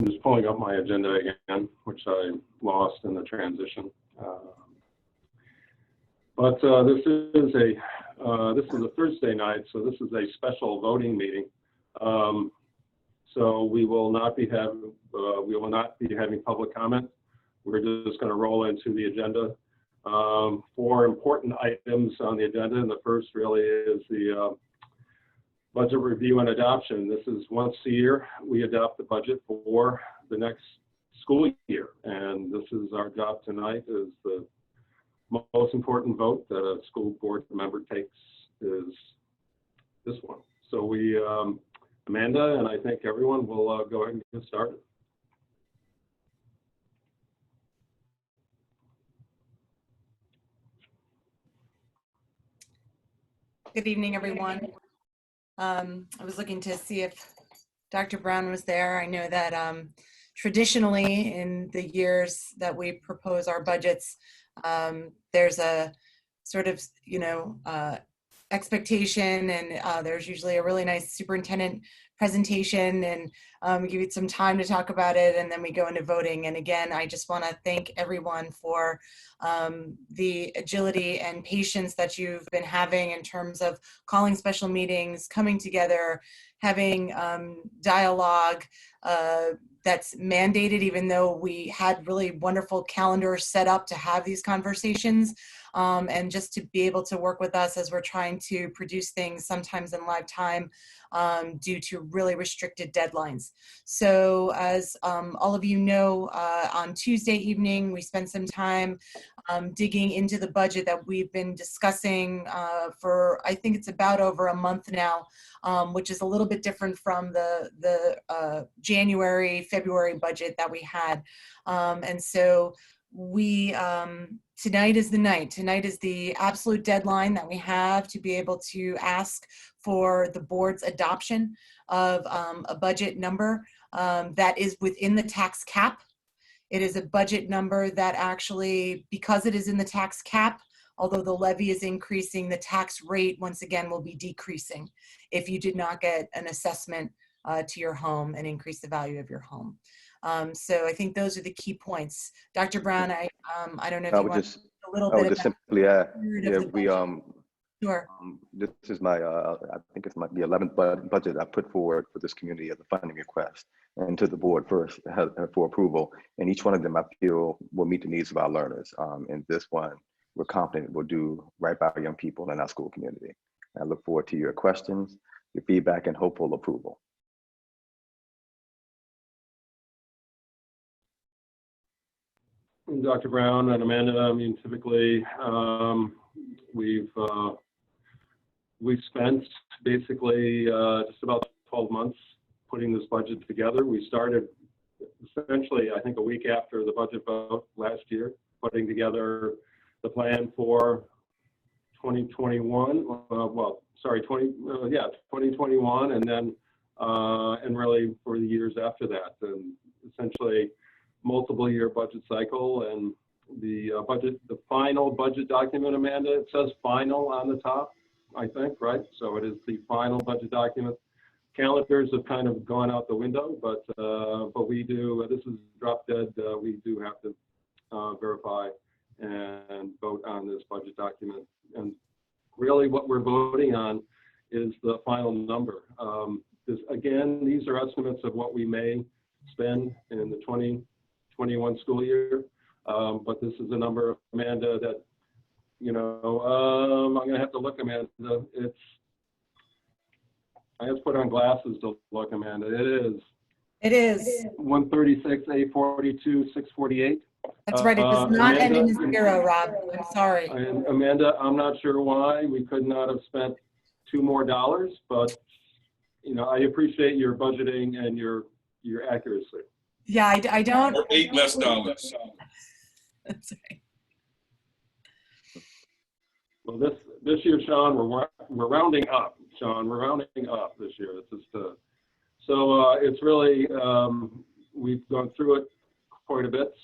just pulling up my agenda again, which I lost in the transition. But this is a Thursday night, so this is a special voting meeting. So we will not be having public comment. We're just going to roll into the agenda. 4 important items on the agenda, and the first really is the budget review and adoption. This is once a year we adopt the budget for the next school year, and this is our job tonight. Is the most important vote that a school board member takes is this one. So we, Amanda and I think everyone will go ahead and get started. Good evening, everyone. I was looking to see if Dr. Brown was there. I know that traditionally in the years that we propose our budgets, there's a sort of, expectation, and there's usually a really nice superintendent presentation, and we give you some time to talk about it, and then we go into voting. And again, I just want to thank everyone for the agility and patience that you've been having in terms of calling special meetings, coming together, having dialogue that's mandated, even though we had really wonderful calendars set up to have these conversations, and just to be able to work with us as we're trying to produce things sometimes in live time due to really restricted deadlines. So as all of you know, on Tuesday evening, we spent some time digging into the budget that we've been discussing for, I think it's about over a month now, which is a little bit different from the January, February budget that we had. And so we, tonight is the night. Tonight is the absolute deadline that we have to be able to ask for the board's adoption of a budget number that is within the tax cap. It is a budget number that actually, because it is in the tax cap, although the levy is increasing, the tax rate once again will be decreasing if you did not get an assessment to your home and increase the value of your home. So I think those are the key points. Dr. Brown, I don't know if you want just, a little bit. I would just simply add, yeah, we sure. This is my I think it's the 11th budget I put forward for this community as a funding request and to the board first for approval. And each one of them I feel will meet the needs of our learners. And this one we're confident will do right by our young people in our school community. I look forward to your questions, your feedback, and hopeful approval. Dr. Brown and Amanda, I mean, typically we've spent basically just about 12 months putting this budget together. We started essentially, I think, a week after the budget vote last year, putting together the plan for 2021. 2021, and then and really for the years after that, and essentially multiple year budget cycle. And the final budget document, Amanda, it says final on the top, I think, right? So it is the final budget document. Calendars have kind of gone out the window, but we do, this is drop dead, we do have to verify and vote on this budget document. And really what we're voting on is the final number. Again, these are estimates of what we may spend in the 2021 school year, but this is a number, Amanda, that, I'm going to have to look, Amanda. I have to put on glasses to look, Amanda. It is 136, 842, 648. That's right. It does not end in a zero, Rob. I'm sorry. And Amanda, I'm not sure why we could not have spent $2 more, but I appreciate your budgeting and your accuracy. Yeah, I don't. Or $8 less. That's right. Well, this year, Sean, we're rounding up. Sean, we're rounding up this year. This is so it's really we've gone through it quite a bit.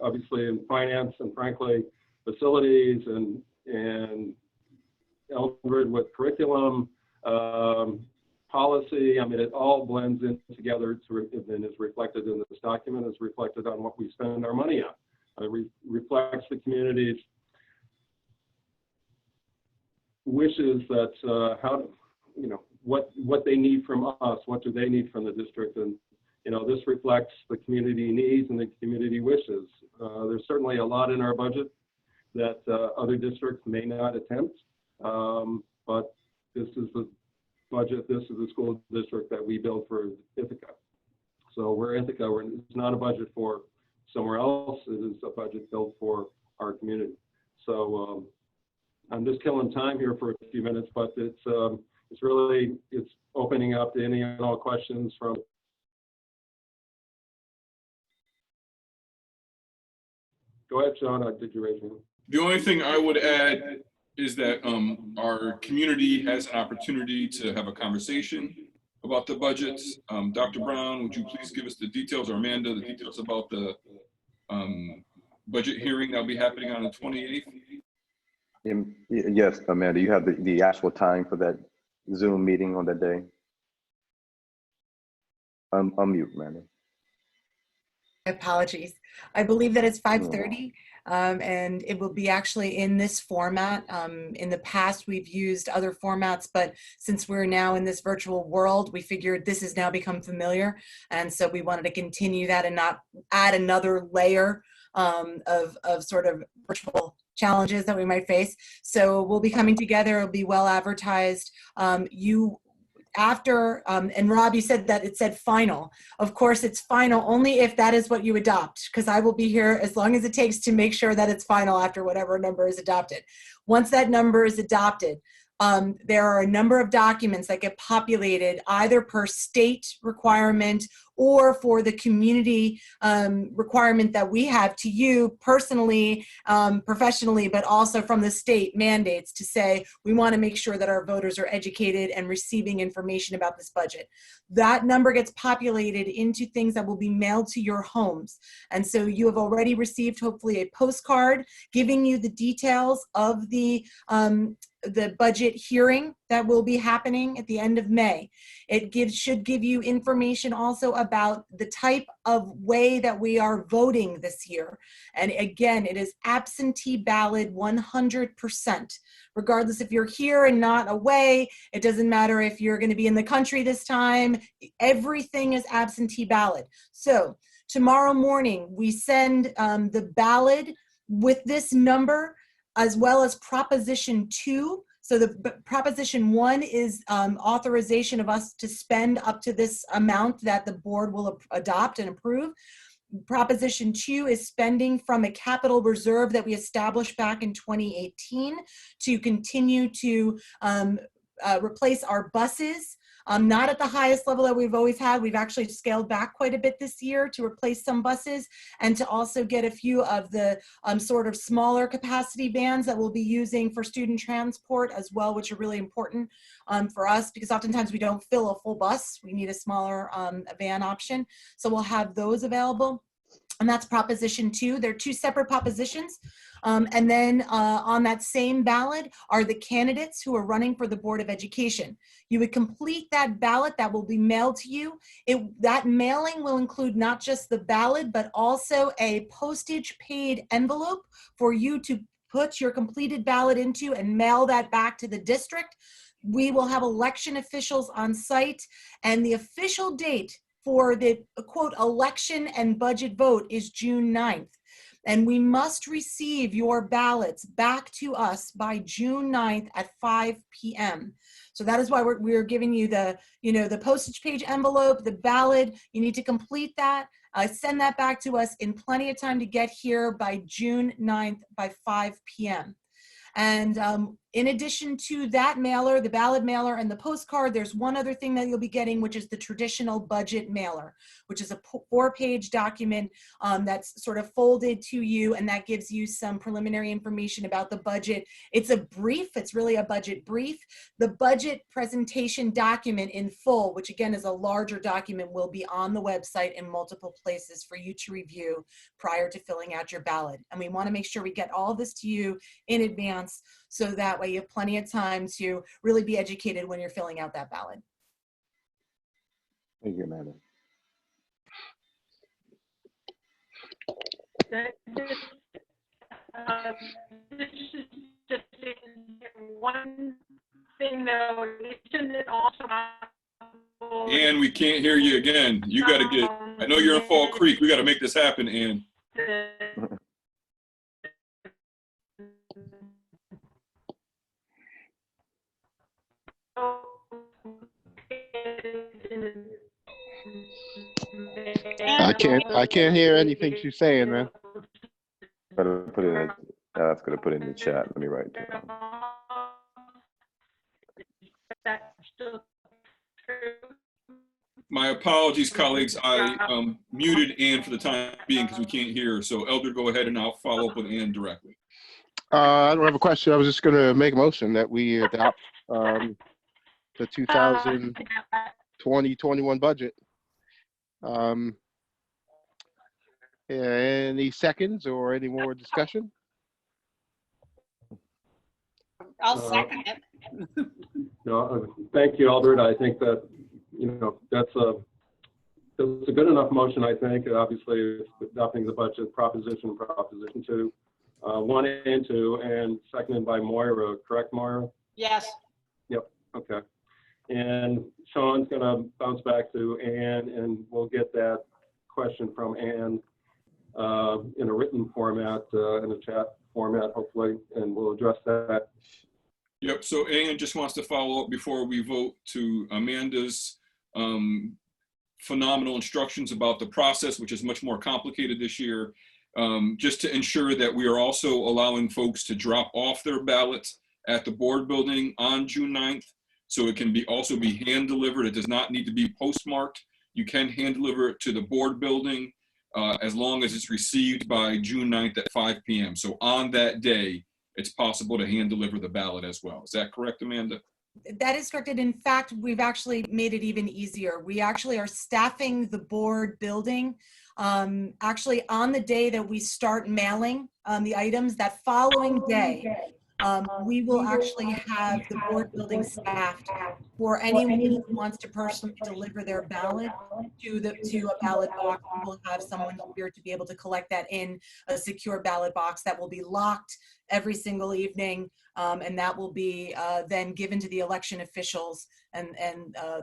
Obviously in finance and frankly facilities and Eldred with curriculum, policy. I mean, it all blends in together and is reflected in this document, is reflected on what we spend our money on. It reflects the community's wishes that what they need from us, what do they need from the district, and this reflects the community needs and the community wishes. There's certainly a lot in our budget that other districts may not attempt, but this is the budget, this is the school district that we build for Ithaca. So we're Ithaca, it's not a budget for somewhere else, it is a budget built for our community. So I'm just killing time here for a few minutes, but it's opening up to any and all questions from. Go ahead, Sean, did you raise your hand? The only thing I would add is that our community has an opportunity to have a conversation about the budgets. Dr. Brown, would you please give us the details, or Amanda, the details about the budget hearing that'll be happening on the 28th? Yes, Amanda, you have the actual time for that Zoom meeting on that day? Unmute, Amanda. Apologies. I believe that it's 5:30. And it will be actually in this format. In the past, we've used other formats, but since we're now in this virtual world, we figured this has now become familiar. And so we wanted to continue that and not add another layer of sort of virtual challenges that we might face. So we'll be coming together. It'll be well advertised. And Rob, you said that it said final. Of course, it's final only if that is what you adopt, because I will be here as long as it takes to make sure that it's final after whatever number is adopted. Once that number is adopted, there are a number of documents that get populated either per state requirement or for the community requirement that we have to you personally, professionally, but also from the state mandates to say, we want to make sure that our voters are educated and receiving information about this budget. That number gets populated into things that will be mailed to your homes. And so you have already received hopefully a postcard giving you the details of the budget hearing that will be happening at the end of May. It should give you information also about the type of way that we are voting this year. And again, it is absentee ballot 100%. Regardless if you're here and not away, it doesn't matter if you're going to be in the country this time, everything is absentee ballot. So tomorrow morning, we send the ballot with this number as well as Proposition 2. So the Proposition 1 is authorization of us to spend up to this amount that the board will adopt and approve. Proposition 2 is spending from a capital reserve that we established back in 2018 to continue to replace our buses. Not at the highest level that we've always had. We've actually scaled back quite a bit this year to replace some buses and to also get a few of the sort of smaller capacity vans that we'll be using for student transport as well, which are really important for us because oftentimes we don't fill a full bus. We need a smaller van option. So we'll have those available. And that's Proposition 2. They're two separate propositions. And then on that same ballot are the candidates who are running for the Board of Education. You would complete that ballot that will be mailed to you. That mailing will include not just the ballot, but also a postage paid envelope for you to put your completed ballot into and mail that back to the district. We will have election officials on site, and the official date for the quote election and budget vote is June 9th. And we must receive your ballots back to us by June 9th at 5 p.m. So that is why we're giving you the postage page envelope, the ballot. You need to complete that. Send that back to us in plenty of time to get here by June 9th by 5 p.m. And in addition to that mailer, the ballot mailer and the postcard, there's one other thing that you'll be getting, which is the traditional budget mailer, which is a 4-page document that's sort of folded to you, and that gives you some preliminary information about the budget. It's a brief, it's really a budget brief. The budget presentation document in full, which again is a larger document, will be on the website in multiple places for you to review prior to filling out your ballot. And we want to make sure we get all of this to you in advance so that way you have plenty of time to really be educated when you're filling out that ballot. Thank you, Amanda. This is just one thing though, isn't it also? Ann, we can't hear you again. You got to get, I know you're in Fall Creek. We got to make this happen, Ann. I can't hear anything she's saying, man. Gotta put it in. That's gonna put it in the chat. Let me write it down. My apologies, colleagues. I muted Ann for the time being because we can't hear her. So Eldred, go ahead and I'll follow up with Ann directly. I don't have a question. I was just going to make a motion that we adopt the 2020-21 budget. Any seconds or any more discussion? I'll second it. No, thank you, Eldred. I think that, that's a good enough motion, I think. Obviously, adopting the budget, Proposition 2, 1 and 2, and seconded by Moira, correct, Moira? Yes. Yep, okay. And Sean's going to bounce back to Ann, and we'll get that question from Ann in a written format, in a chat format, hopefully, and we'll address that. Yep, so Ann just wants to follow up before we vote to Amanda's phenomenal instructions about the process, which is much more complicated this year, just to ensure that we are also allowing folks to drop off their ballots at the board building on June 9th. So it can also be hand delivered. It does not need to be postmarked. You can hand deliver it to the board building as long as it's received by June 9th at 5 p.m. So on that day, it's possible to hand deliver the ballot as well. Is that correct, Amanda? That is correct. And in fact, we've actually made it even easier. We actually are staffing the board building actually on the day that we start mailing the items. That following day, we will actually have the board building staffed for anyone who wants to personally deliver their ballot to a ballot box. We will have someone here to be able to collect that in a secure ballot box that will be locked every single evening, and that will be then given to the election officials and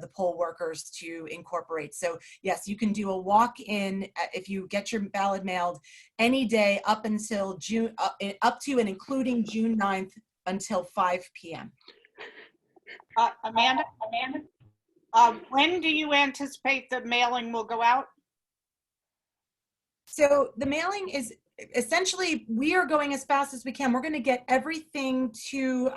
the poll workers to incorporate. So yes, you can do a walk-in if you get your ballot mailed any day up until June, up to and including June 9th until 5 p.m. Amanda, when do you anticipate the mailing will go out? So the mailing is essentially, we are going as fast as we can. We're going to get everything to,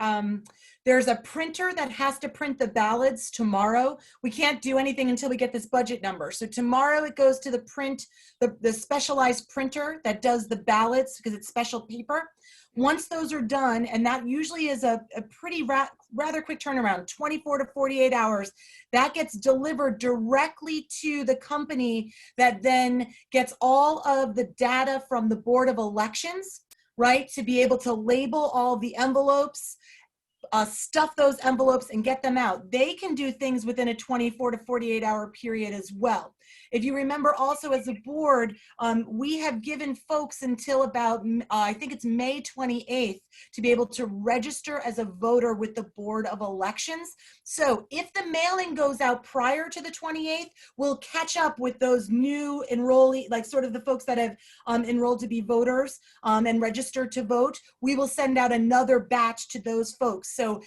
there's a printer that has to print the ballots tomorrow. We can't do anything until we get this budget number. So tomorrow it goes to the specialized printer that does the ballots because it's special paper. Once those are done, and that usually is a pretty rather quick turnaround, 24 to 48 hours, that gets delivered directly to the company that then gets all of the data from the Board of Elections, right, to be able to label all the envelopes, stuff those envelopes and get them out. They can do things within a 24 to 48 hour period as well. If you remember also as a board, we have given folks until about, I think it's May 28th to be able to register as a voter with the Board of Elections. So if the mailing goes out prior to the 28th, we'll catch up with those new enrollee, like sort of the folks that have enrolled to be voters and registered to vote. We will send out another batch to those folks. So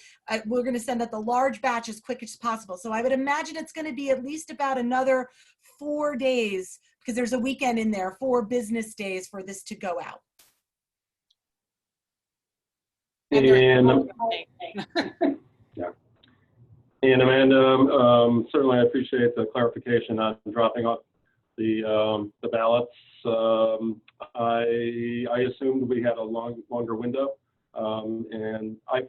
we're going to send out the large batch as quick as possible. So I would imagine it's going to be at least about another 4 days, because there's a weekend in there, 4 business days for this to go out. And yeah. And Amanda, certainly I appreciate the clarification on dropping off the ballots. I assumed we had a longer window, and I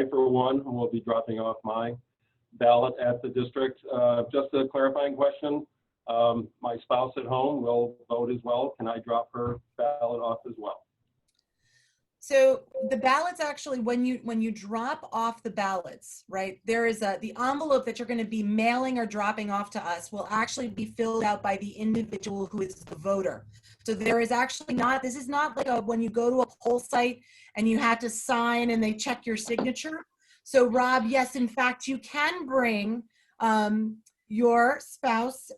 for one will be dropping off my ballot at the district. Just a clarifying question. My spouse at home will vote as well. Can I drop her ballot off as well? So the ballots actually, when you drop off the ballots, right, there is the envelope that you're going to be mailing or dropping off to us will actually be filled out by the individual who is the voter. So there is actually not, this is not like when you go to a poll site and you have to sign and they check your signature. So Rob, yes, in fact, you can bring your spouse,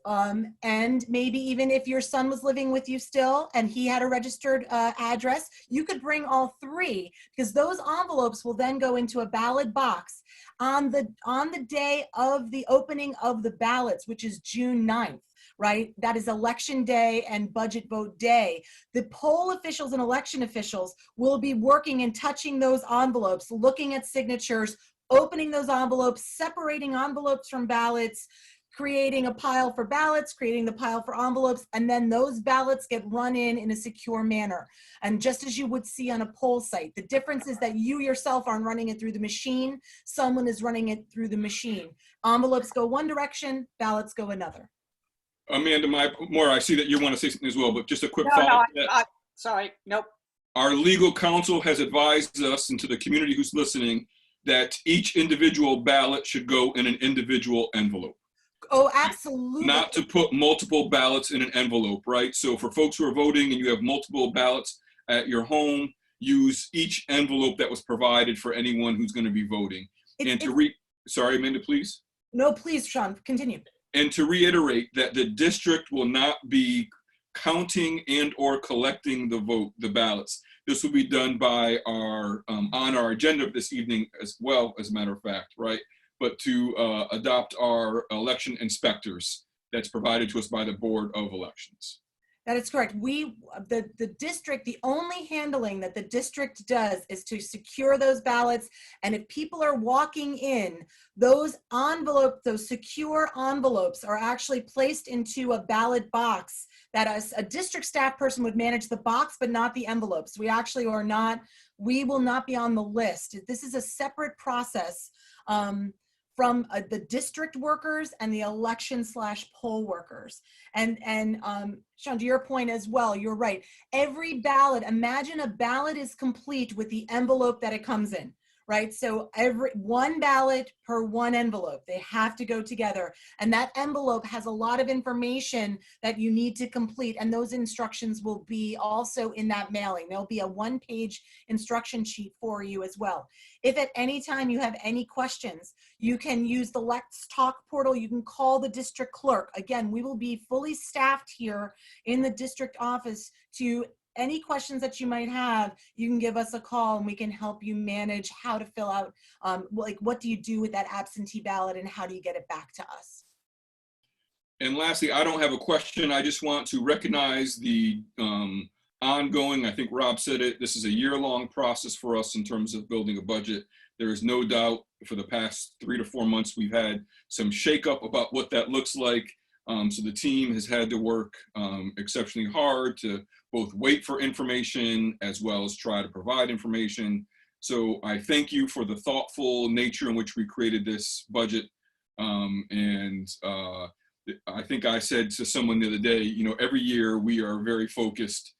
and maybe even if your son was living with you still and he had a registered address, you could bring all three, because those envelopes will then go into a ballot box on the day of the opening of the ballots, which is June 9th. Right? That is election day and budget vote day. The poll officials and election officials will be working and touching those envelopes, looking at signatures, opening those envelopes, separating envelopes from ballots, creating a pile for ballots, creating the pile for envelopes, and then those ballots get run in a secure manner. And just as you would see on a poll site, the difference is that you yourself aren't running it through the machine, someone is running it through the machine. Envelopes go one direction, ballots go another. Amanda, Moira, I see that you want to say something as well, but just a quick No, follow-up. sorry, nope. Our legal counsel has advised us, and to the community who's listening, that each individual ballot should go in an individual envelope. Oh, absolutely. Not to put multiple ballots in an envelope, right? So for folks who are voting and you have multiple ballots at your home, use each envelope that was provided for anyone who's going to be voting. Sorry, Amanda, please. No, please, Sean, continue. And to reiterate that the district will not be counting and or collecting the ballots. This will be done by our, on our agenda this evening as well, as a matter of fact, right? But to adopt our election inspectors that's provided to us by the Board of Elections. That is correct. The district, the only handling that the district does is to secure those ballots. And if people are walking in, those envelopes, those secure envelopes are actually placed into a ballot box that a district staff person would manage the box, but not the envelopes. We actually are not, we will not be on the list. This is a separate process from the district workers and the election/poll workers. And Sean, to your point as well, you're right. Every ballot, imagine a ballot is complete with the envelope that it comes in, right? So one ballot per one envelope, they have to go together. And that envelope has a lot of information that you need to complete. And those instructions will be also in that mailing. There'll be a one-page instruction sheet for you as well. If at any time you have any questions, you can use the Let's Talk portal. You can call the district clerk. Again, we will be fully staffed here in the district office to any questions that you might have. You can give us a call and we can help you manage how to fill out, like what do you do with that absentee ballot and how do you get it back to us? And lastly, I don't have a question. I just want to recognize the ongoing, I think Rob said it, this is a year-long process for us in terms of building a budget. There is no doubt for the past 3 to 4 months, we've had some shakeup about what that looks like. So the team has had to work exceptionally hard to both wait for information as well as try to provide information. So I thank you for the thoughtful nature in which we created this budget. I think I said to someone the other day, you know, every year we are very focused.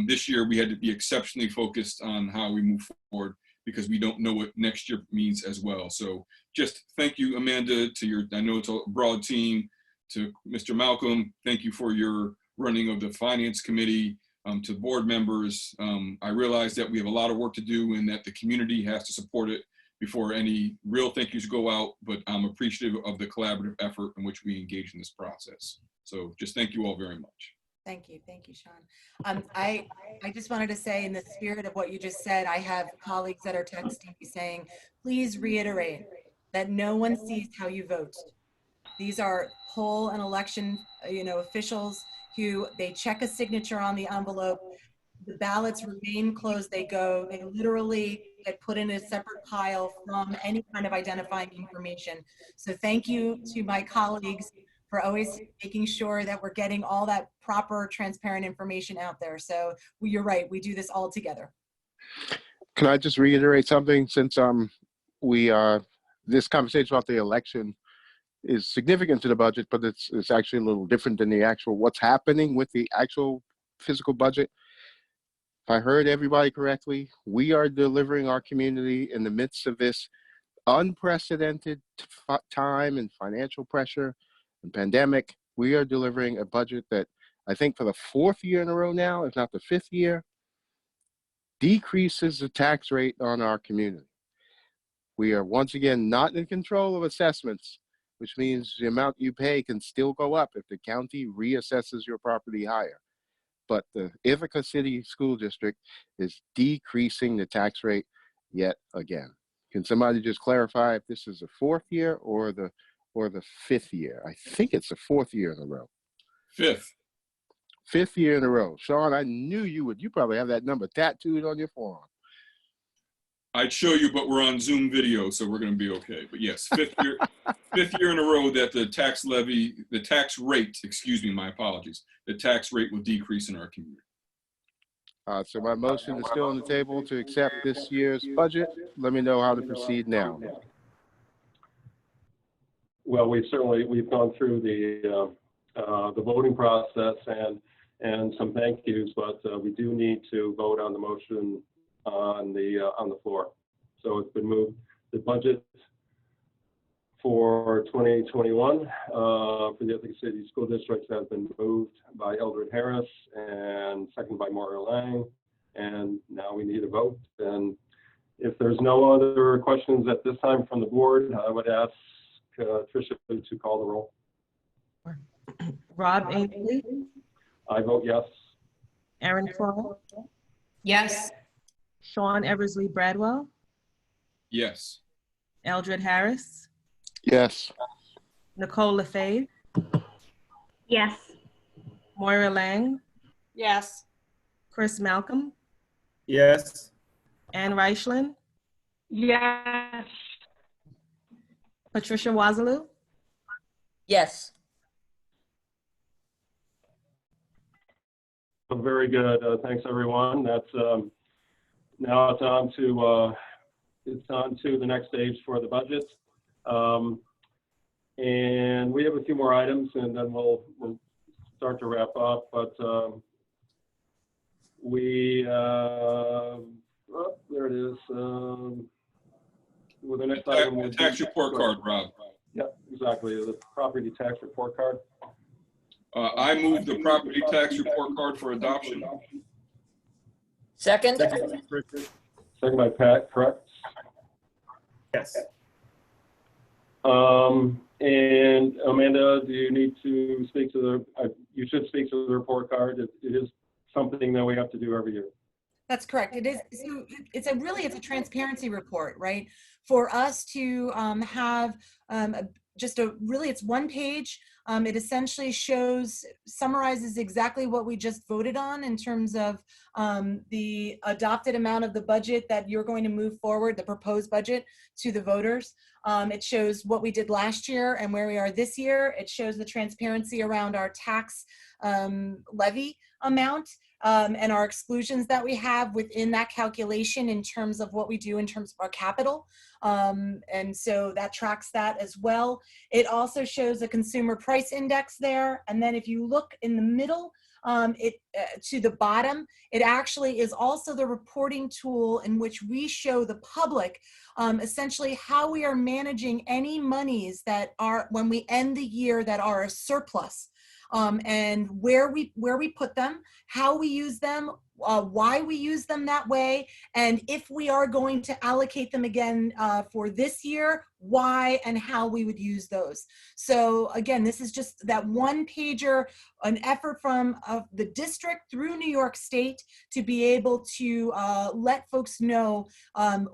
This year we had to be exceptionally focused on how we move forward because we don't know what next year means as well. So just thank you, Amanda, to your, I know it's a broad team, to Mr. Malcolm, thank you for your running of the Finance Committee, to board members. I realize that we have a lot of work to do and that the community has to support it before any real thank yous go out, but I'm appreciative of the collaborative effort in which we engage in this process. So just thank you all very much. Thank you, Sean. I just wanted to say, in the spirit of what you just said, I have colleagues that are texting me saying, please reiterate that no one sees how you vote. These are poll and election, officials who they check a signature on the envelope. The ballots remain closed. They literally get put in a separate pile from any kind of identifying information. So thank you to my colleagues for always making sure that we're getting all that proper, transparent information out there. So you're right, we do this all together. Can I just reiterate something, since this conversation about the election is significant to the budget, but it's actually a little different than the actual what's happening with the actual physical budget. if I heard everybody correctly, we are delivering our community in the midst of this unprecedented time and financial pressure and pandemic. We are delivering a budget that I think for the 4th year in a row now, if not the 5th year, decreases the tax rate on our community. We are once again not in control of assessments, which means the amount you pay can still go up if the county reassesses your property higher. But the Ithaca City School District is decreasing the tax rate yet again. Can somebody just clarify if this is the 4th year or the 5th year? I think it's the 4th year in a row. 5th. 5th year in a row. Sean, I knew you would. You probably have that number tattooed on your forearm. I'd show you, but we're on Zoom video, so we're going to be okay. But yes, 5th year in a row that the tax rate, excuse me, my apologies, the tax rate will decrease in our community. So my motion is still on the table to accept this year's budget. Let me know how to proceed now. Well, we've gone through the voting process and some thank yous, but we do need to vote on the motion on the floor. So it's been moved. The budget for 2021 for the Ithaca City School District has been moved by Eldred Harris and seconded by Moira Lang. And now we need a vote. And if there's no other questions at this time from the board, I would ask Tricia to call the roll. Rob Ainsley, I vote yes. Aaron Crow, Yes. Sean Eversley Bradwell, Yes. Eldred Harris, Yes. Nicole Lefebvre, Yes. Moira Lang, Yes. Chris Malcolm, Yes. Ann Reichlin, Yes. Patricia Wazaloo, Yes. Very good. Thanks, everyone. That's now it's on to the next stage for the budget. And we have a few more items, and then we'll start to wrap up. But there it is. Well, the next item The tax report card, Rob. Yep, exactly. The property tax report card. I move the property tax report card for adoption. Second? Second by Pat, correct? Yes. And Amanda, do you need to speak to you should speak to the report card. It is something that we have to do every year. That's correct. It is. So it's a transparency report, right? For us to have it's one page. It essentially summarizes exactly what we just voted on in terms of the adopted amount of the budget that you're going to move forward, the proposed budget, to the voters. It shows what we did last year and where we are this year. It shows the transparency around our tax levy amount and our exclusions that we have within that calculation in terms of what we do in terms of our capital. And so that tracks that as well. It also shows a consumer price index there. And then if you look in the middle, to the bottom, it actually is also the reporting tool in which we show the public essentially how we are managing any monies that are, when we end the year, that are a surplus. And where we put them, how we use them, why we use them that way, and if we are going to allocate them again for this year, why and how we would use those. So again, this is just that one pager, an effort from the district through New York State to be able to let folks know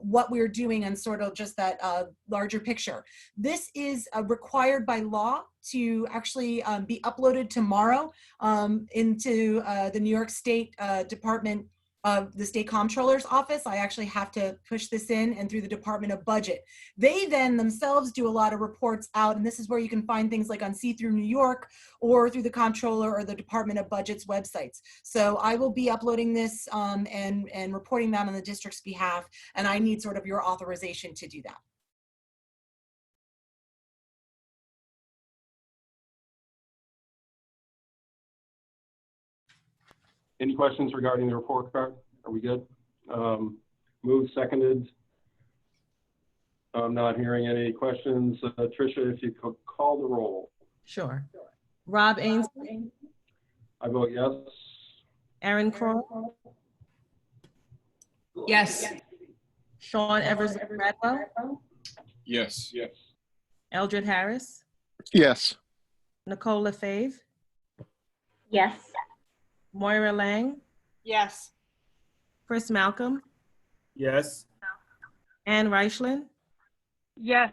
what we're doing and sort of just that larger picture. This is required by law to actually be uploaded tomorrow into the New York State Department of the State Comptroller's Office. I actually have to push this in and through the Department of Budget. They then themselves do a lot of reports out, and this is where you can find things like on See Through New York or through the Comptroller or the Department of Budget's websites. So I will be uploading this and reporting that on the district's behalf, and I need sort of your authorization to do that. Any questions regarding the report card? Are we good? Moved, seconded. I'm not hearing any questions. Tricia, if you could call the roll. Sure. Rob Ainsley, I vote yes. Aaron Croy, Yes. Sean Evers Bradwell, Yes. Yes. Eldred Harris, Yes. Nicole LaFave, Yes. Moira Lang, Yes. Chris Malcolm, Yes. Ann Reichlin, Yes.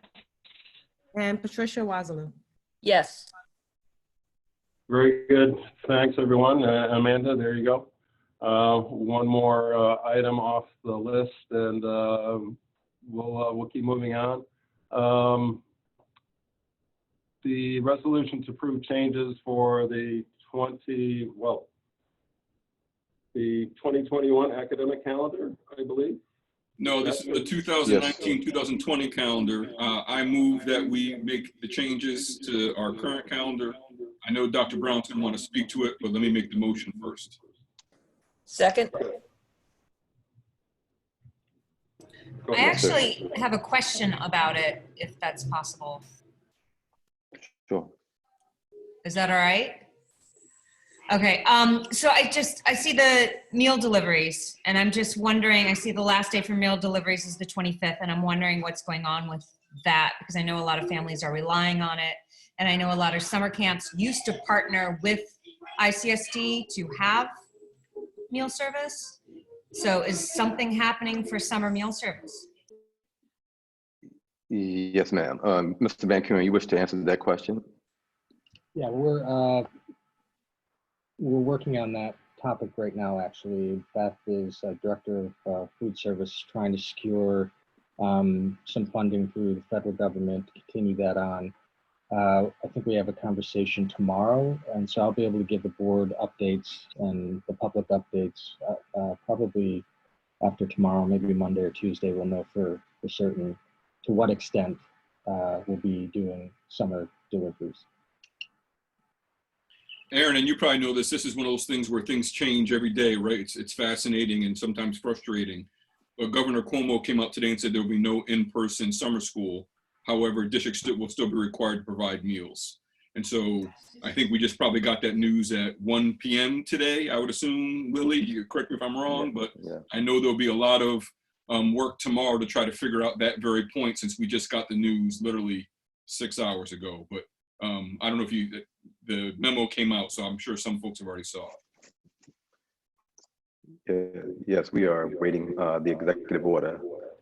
and Patricia Wazaloo. Yes. Very good. Thanks, everyone. Amanda, there you go. One more item off the list, and we'll keep moving on. The resolution to approve changes for the 2021 academic calendar, I believe. No, this is the 2019-2020 calendar. I move that we make the changes to our current calendar. I know Dr. Brown didn't want to speak to it, but let me make the motion first. Second. Go I ahead. actually have a question about it, if that's possible. Sure. Is that all right? Okay, so I see the meal deliveries, and I'm just wondering, I see the last day for meal deliveries is the 25th, and I'm wondering what's going on with that, because I know a lot of families are relying on it, and I know a lot of summer camps used to partner with ICSD to have meal service. So is something happening for summer meal service? Yes, ma'am. Mr. Van Kuren, you wish to answer that question? Yeah, we're working on that topic right now, actually. Beth is Director of Food Service, trying to secure some funding through the federal government to continue that on. I think we have a conversation tomorrow, and so I'll be able to give the board updates and the public updates probably after tomorrow, maybe Monday or Tuesday. We'll know for certain to what extent we'll be doing summer deliveries. Aaron, and you probably know this, this is one of those things where things change every day, right? It's fascinating and sometimes frustrating. But Governor Cuomo came out today and said there will be no in-person summer school. However, districts will still be required to provide meals. And so I think we just probably got that news at 1 p.m. today, I would assume. Lily, you correct me if I'm wrong, but I know there'll be a lot of work tomorrow to try to figure out that very point, since we just got the news literally 6 hours ago. But I don't know if the memo came out, so I'm sure some folks have already saw it. Yes, we are waiting the executive order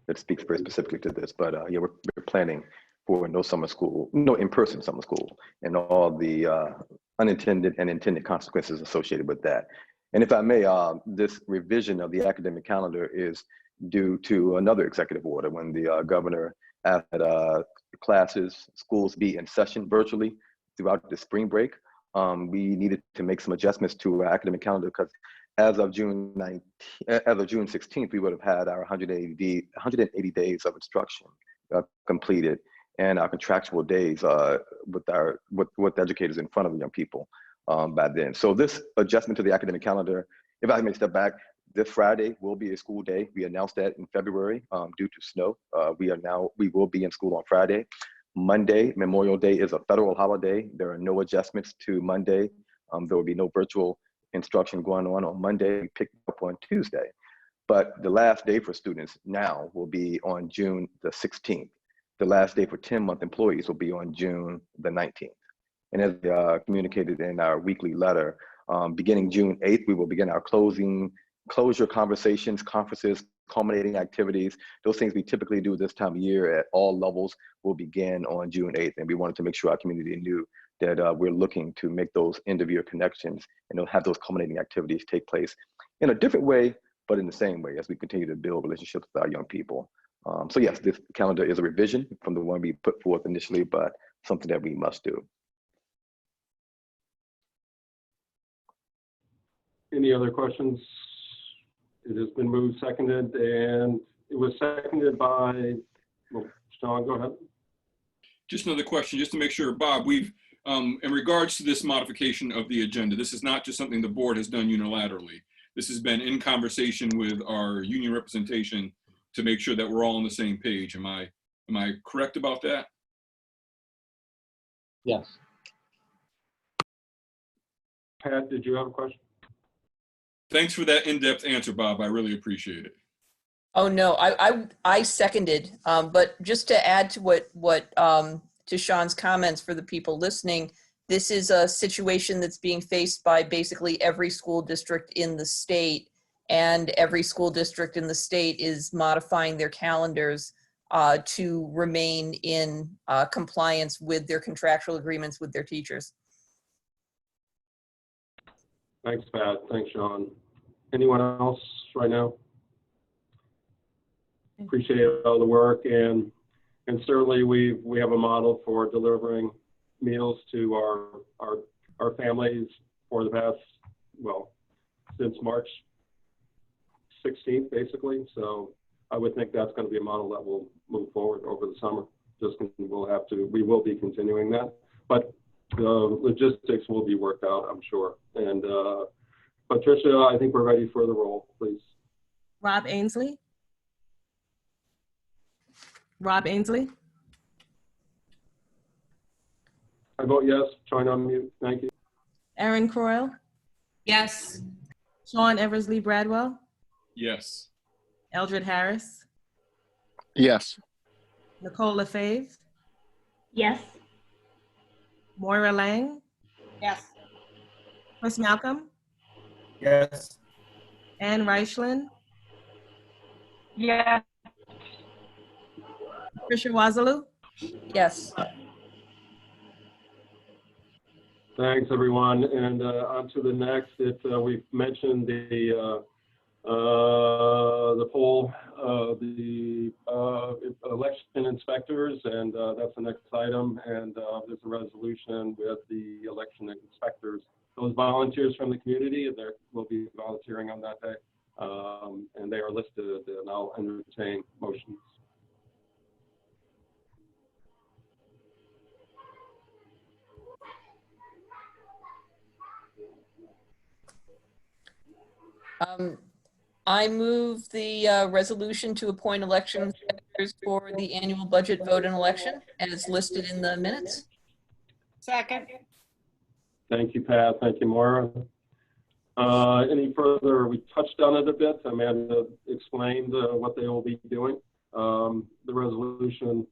that speaks very specifically to this, but yeah, we're planning for no summer school, no in-person summer school, and all the unintended and intended consequences associated with that. And if I may, this revision of the academic calendar is due to another executive order when the governor asked that classes, schools be in session virtually throughout the spring break. We needed to make some adjustments to our academic calendar because as of June 16th, we would have had our 180 days of instruction completed, and our contractual days with the educators in front of the young people by then. So this adjustment to the academic calendar, if I may step back, this Friday will be a school day. We announced that in February due to snow. We will be in school on Friday. Monday, Memorial Day, is a federal holiday. There are no adjustments to Monday. There will be no virtual instruction going on Monday. We pick up on Tuesday. But the last day for students now will be on June the 16th. The last day for 10-month employees will be on June the 19th. And as communicated in our weekly letter, beginning June 8th, we will begin our closure conversations, conferences, culminating activities. Those things we typically do this time of year at all levels will begin on June 8th. And we wanted to make sure our community knew that we're looking to make those end-of-year connections and have those culminating activities take place in a different way, but in the same way as we continue to build relationships with our young people. So yes, this calendar is a revision from the one we put forth initially, but something that we must do. Any other questions? It has been moved, seconded, and it was seconded by, well, Sean, go ahead. Just another question, just to make sure, Bob, we've, in regards to this modification of the agenda, this is not just something the board has done unilaterally. this has been in conversation with our union representation to make sure that we're all on the same page. Am I correct about that? Yes. Pat, did you have a question? Thanks for that in-depth answer, Bob. I really appreciate it. Oh, no, I seconded, but just to add to to Sean's comments for the people listening, this is a situation that's being faced by basically every school district in the state, and every school district in the state is modifying their calendars to remain in compliance with their contractual agreements with their teachers. Thanks, Pat. Thanks, Sean. Anyone else right now? Appreciate all the work, and certainly we have a model for delivering meals to our families for the past, well, since March 16th, basically. So I would think that's going to be a model that will move forward over the summer. We will be continuing that, but the logistics will be worked out, I'm sure. And Patricia, I think we're ready for the roll, please. Rob Ainsley. Rob Ainsley. I vote yes. Trying to unmute. Thank you. Erin Croyle. Yes. Sean Eversley Bradwell. Yes. Eldred Harris. Yes. Nicole LaFave. Yes. Moira Lang. Yes. Chris Malcolm. Yes. Ann Reichlin. Yes. Tricia Beresford. Yes. Thanks, everyone. And on to the next. We've mentioned the poll, the election inspectors, and that's the next item. And there's a resolution with the election inspectors. Those volunteers from the community, they will be volunteering on that day, and they are listed. And I'll entertain motions. I move the resolution to appoint election inspectors for the annual budget vote and election as listed in the minutes. Second. Thank you, Pat. Thank you, Moira. Any further? We touched on it a bit. Amanda explained what they will be doing. The resolution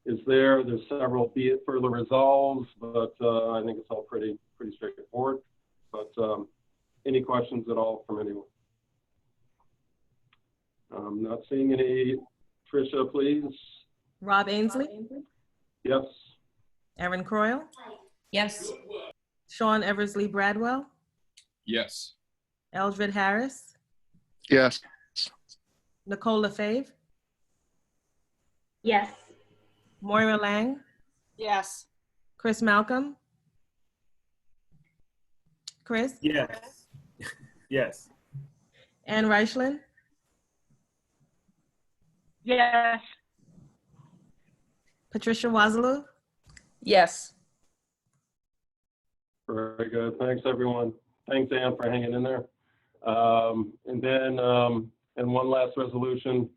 is there. There's several be it further resolves, but I think it's all pretty straightforward. But any questions at all from anyone? I'm not seeing any. Tricia, please. Rob Ainsley. Yes. Erin Croyle. Yes. Sean Eversley Bradwell. Yes. Eldred Harris. Yes. Nicole LaFave. Yes. Moira Lang. Yes. Chris Malcolm. Chris. Yes. Yes. Ann Reichlin. Yes. Patricia Beresford. Yes. Very good. Thanks, everyone. Thanks, Ann, for hanging in there. And then, and one last resolution.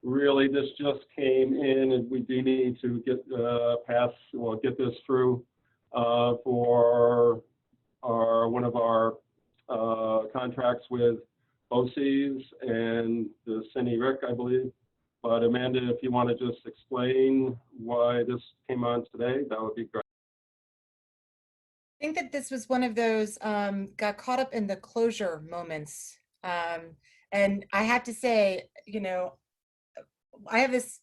Really, this just came in, and we do need to get this through for one of our contracts with BOCES and the Cine Rick, I believe. But Amanda, if you want to just explain why this came on today, that would be great. I think that this was one of those got caught up in the closure moments. And I have to say, I have it's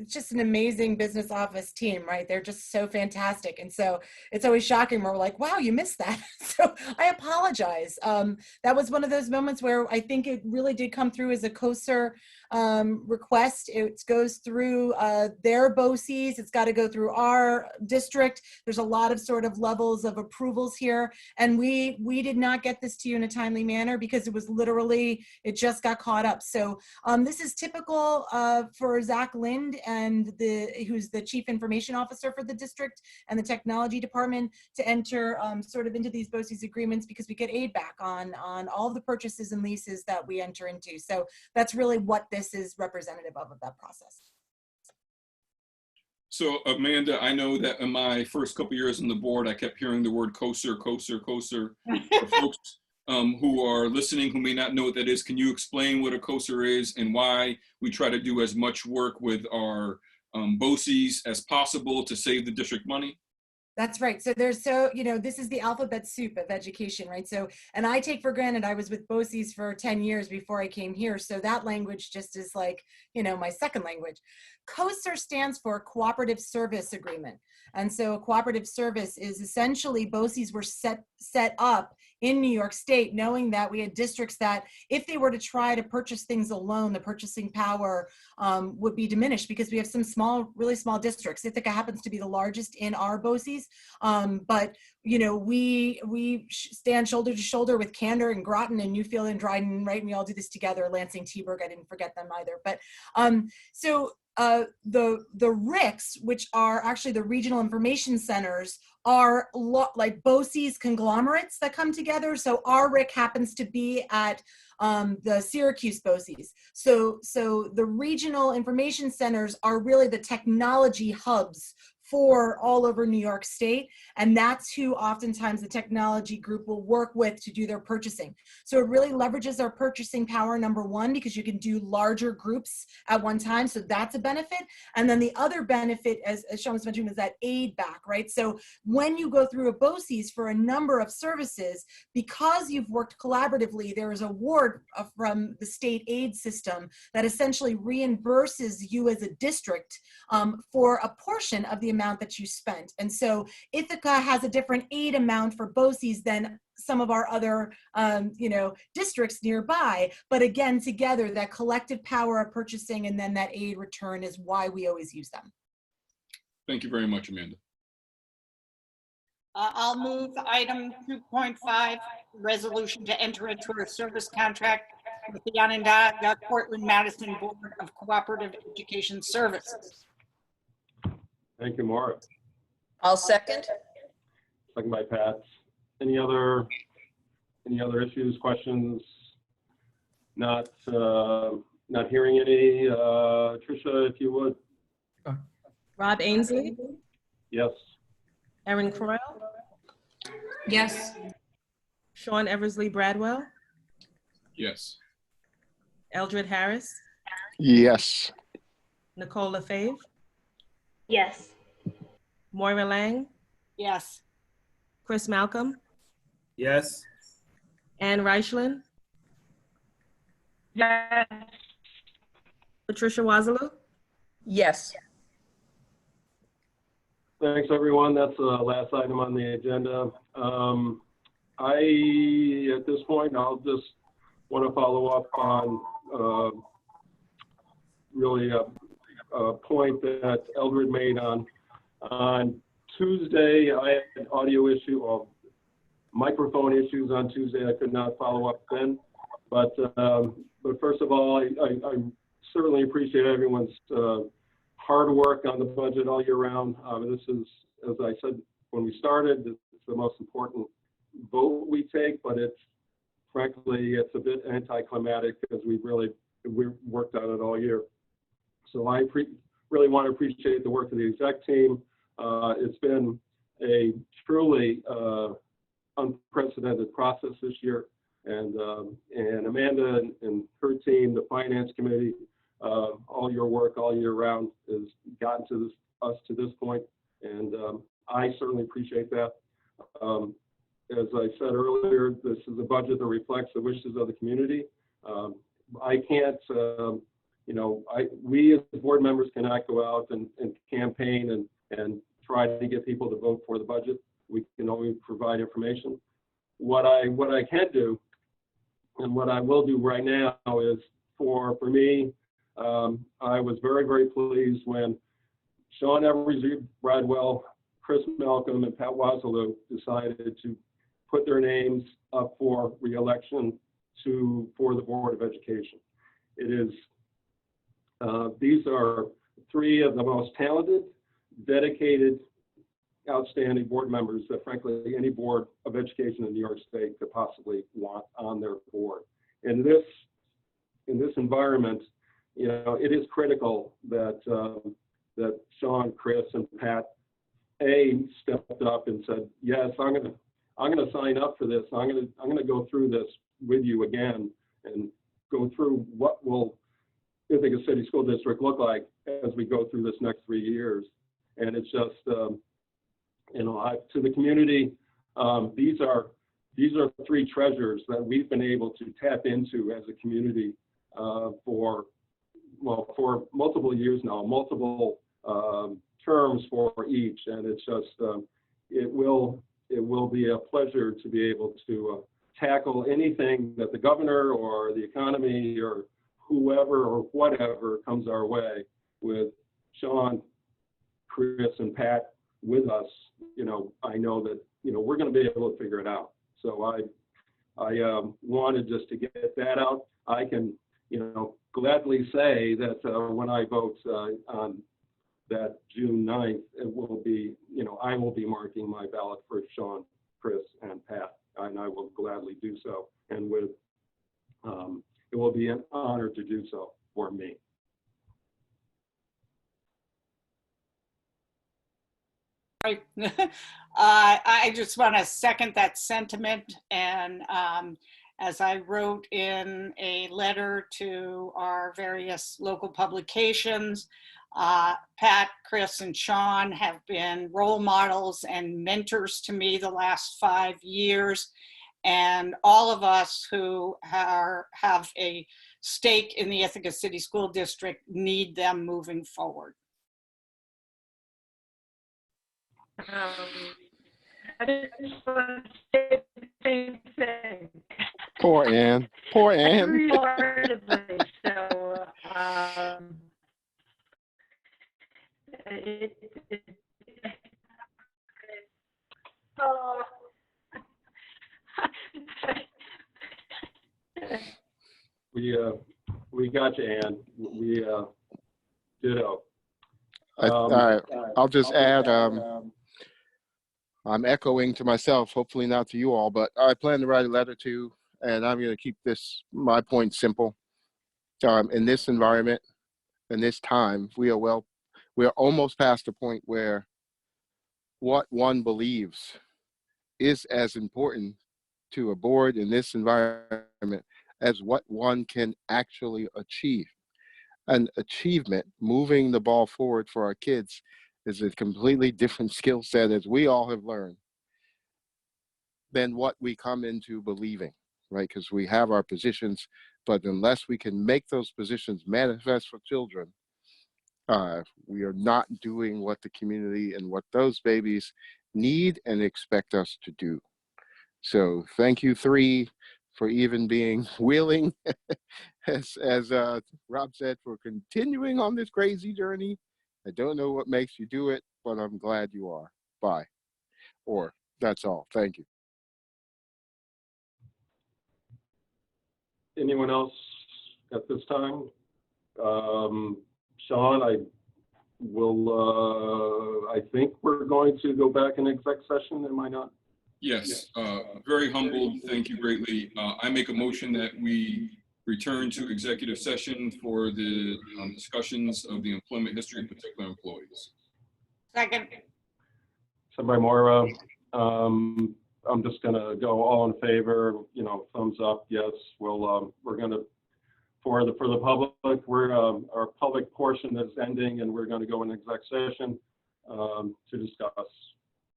just an amazing business office team, right? They're just so fantastic. And so it's always shocking where we're like, wow, you missed that. So I apologize. That was one of those moments where I think it really did come through as a COSER request. It goes through their BOCES. It's got to go through our district. There's a lot of sort of levels of approvals here. And we did not get this to you in a timely manner because it was literally, it just got caught up. So this is typical for Zach Lind, and who's the Chief Information Officer for the district and the technology department, to enter sort of into these BOCES agreements, because we get aid back on all of the purchases and leases that we enter into. So that's really what this is representative of that process. So Amanda, I know that in my first couple years on the board, I kept hearing the word COSER. For folks who are listening who may not know what that is, can you explain what a COSER is and why we try to do as much work with our BOCES as possible to save the district money? That's right. So this is the alphabet soup of education, right? So, and I take for granted I was with BOCES for 10 years before I came here. So that language just is like, my second language. COSER stands for Cooperative Service Agreement. And so a cooperative service is essentially BOCES were set up in New York State, knowing that we had districts that if they were to try to purchase things alone, the purchasing power would be diminished, because we have some really small districts. Ithaca happens to be the largest in our BOCES, but we stand shoulder to shoulder with Candor and Groton and Newfield and Dryden, right? And we all do this together. Lansing, Teaburg, I didn't forget them either. But the RICs, which are actually the regional information centers, are like BOCES conglomerates that come together. So our RIC happens to be at the Syracuse BOCES. So the regional information centers are really the technology hubs for all over New York State. And that's who oftentimes the technology group will work with to do their purchasing. So it really leverages our purchasing power, number one, because you can do larger groups at one time. So that's a benefit. And then the other benefit, as Sean was mentioning, is that aid back, right? So when you go through a BOCES for a number of services, because you've worked collaboratively, there is a award from the state aid system that essentially reimburses you as a district for a portion of the amount that you spent. And so Ithaca has a different aid amount for BOCES than some of our other districts nearby. But again, together, that collective power of purchasing and then that aid return is why we always use them. Thank you very much, Amanda. I'll move item 2.5, resolution to enter into a service contract with the Onondaga Cortland Madison Board of Cooperative Education Services. Thank you, Maura. I'll second. Second by Pat. Any other issues, questions? Not hearing any. Tricia, if you would. Rob Ainsley, Yes. Erin Croyle, Yes. Sean Eversley Bradwell, Yes. Eldred Harris, Yes. Nicole LaFave, Yes. Moira Lang, Yes. Chris Malcolm, Yes. Ann Reichlin, Yes. Patricia Wazaloo. Yes. Thanks, everyone. That's the last item on the agenda. At this point, I'll just want to follow up on really a point that Eldred made on Tuesday. I had an audio issue or microphone issues on Tuesday. I could not follow up then. But first of all, I certainly appreciate everyone's hard work on the budget all year round. This is, as I said when we started, it's the most important vote we take, but frankly, it's a bit anticlimactic because we've worked on it all year. So I really want to appreciate the work of the exec team. It's been a truly unprecedented process this year, and Amanda and her team, the finance committee, all your work all year round has gotten to us to this point, and I certainly appreciate that. As I said earlier, this is a budget that reflects the wishes of the community. I can't, we as board members cannot go out and campaign and try to get people to vote for the budget. We can only provide information. What I can do, and what I will do right now, is for me, I was very, very pleased when Sean Eversy-Bradwell, Chris Malcolm, and Pat Wasilou decided to put their names up for re-election for the Board of Education. It is, these are three of the most talented, dedicated, outstanding board members that frankly any Board of Education in New York State could possibly want on their board. In this environment, you know, it is critical that that Sean, Chris, and Pat stepped up and said, yes, I'm gonna sign up for this. I'm gonna go through this with you again and go through what will Ithaca City School District look like as we go through this next 3 years. And it's just, you know, to the community, these are three treasures that we've been able to tap into as a community for multiple years now, multiple terms for each, and it's just it will be a pleasure to be able to tackle anything that the governor or the economy or whoever or whatever comes our way with Sean, Chris, and Pat with us. You know, I know that, you know, we're going to be able to figure it out. So I wanted just to get that out. I can, you know, gladly say that when I vote on that June 9th, it will be, you know, I will be marking my ballot for Sean, Chris, and Pat, and I will gladly do so. And with, it will be an honor to do so for me. Right. I just want to second that sentiment. And as I wrote in a letter to our various local publications, Pat, Chris, and Sean have been role models and mentors to me the last 5 years. And all of us who have a stake in the Ithaca City School District need them moving forward. I just want to say the same thing. Poor Ann. Poor Ann. Wholeheartedly. So, we got you, Ann. We ditto. I'll just add, I'm echoing to myself, hopefully not to you all, but I plan to write a letter to, and I'm going to keep my point simple. In this environment, in this time, we are almost past the point where what one believes is as important to a board in this environment as what one can actually achieve. An achievement, moving the ball forward for our kids, is a completely different skill set, as we all have learned, than what we come into believing, right? Because we have our positions, but unless we can make those positions manifest for children, we are not doing what the community and what those babies need and expect us to do. So thank you three for even being willing, as Rob said, for continuing on this crazy journey. I don't know what makes you do it, but I'm glad you are. Bye. Or that's all. Thank you. Anyone else at this time? Sean, I think we're going to go back in exec session, am I not? Yes, very humbled. Thank you greatly. I make a motion that we return to executive session for the discussions of the employment history of particular employees. Second. So by Moira, I'm just gonna go all in favor, you know, thumbs up, yes. We're gonna, for the public, our public portion is ending and we're gonna go in exec session to discuss